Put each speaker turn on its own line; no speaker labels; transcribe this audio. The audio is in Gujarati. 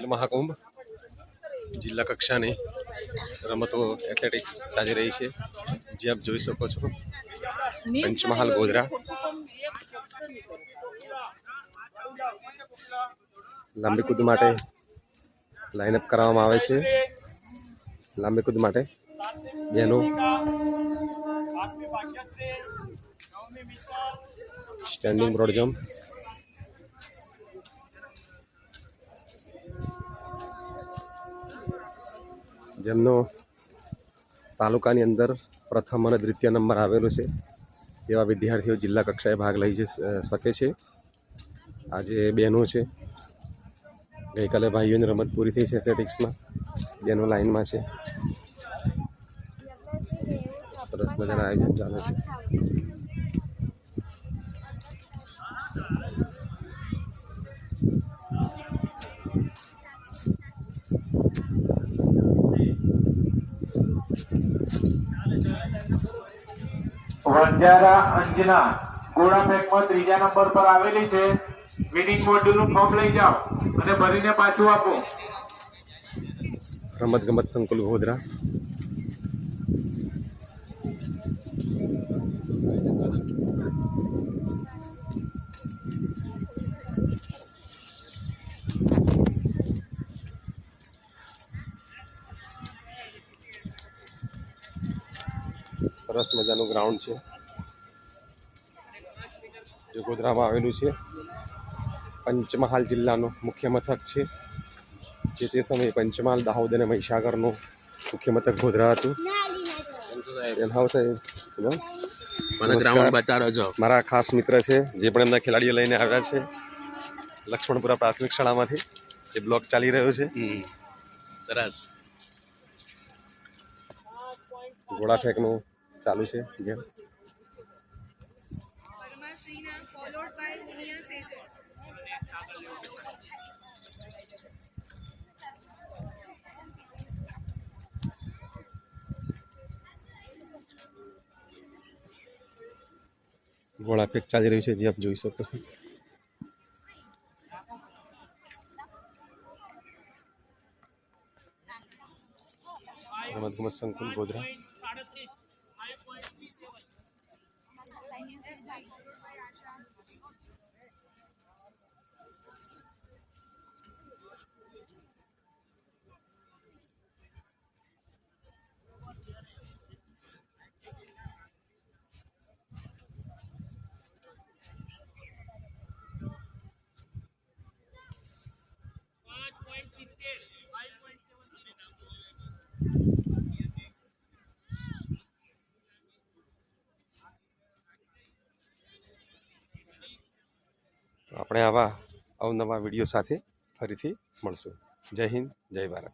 ખેલ મહાકુંભ જિલ્લા કક્ષાની રમતો એથ્લેટિક્સ ચાલી રહી છે, જે આપ જોઈ શકો છો. પંચમહાલ ગોધરા લાંબી કૂદ માટે લાઇનઅપ કરવામાં આવે છે. લાંબી કૂદ માટે બેનો સ્ટેન્ડિંગ બ્રોડ જમ્પ, જેમનો તાલુકાની અંદર પ્રથમ અને દ્વિતીય નંબર આવેલો છે તેવા વિદ્યાર્થીઓ જિલ્લા કક્ષાએ ભાગ લઈ શકે છે. આજે બહેનો છે. ગઈકાલે ભાઈઓની રમત પૂરી થઈ છે એથ્લેટિક્સમાં. બહેનો લાઇનમાં છે. સરસ મજાના આયોજન ચાલે છે.
વંજારા અંજના ગોળા ફેંકમાં ત્રીજા નંબર પર આવેલી છે. વિનિંગ મોડ્યુલનું ફોર્મ લઈ જાઓ અને ભરીને પાછું આપો.
રમત ગમત સંકુલ ગોધરા. સરસ મજાનું ગ્રાઉન્ડ છે જે ગોધરામાં આવેલું છે. પંચમહાલ જિલ્લાનું મુખ્ય મથક છે. જે તે સમયે પંચમહાલ, દાહોદ અને મહીસાગરનું મુખ્ય મથક ગોધરા હતું. મારા ખાસ મિત્ર છે જે પણ એમના ખેલાડીઓ લઈને આવ્યા છે લક્ષ્મણપુરા પ્રાથમિક શાળામાંથી. જે બ્લોક ચાલી રહ્યો છે.
સરસ.
ગોળા ફેંકનું ચાલુ છે ગેમ. ગોળા ફેંક ચાલી રહ્યું છે જે આપ જોઈ શકો છો. રમત ગમત સંકુલ ગોધરા. આપણે આવા અવનવા વિડીયો સાથે ફરીથી મળશું. જય હિન્દ, જય ભારત.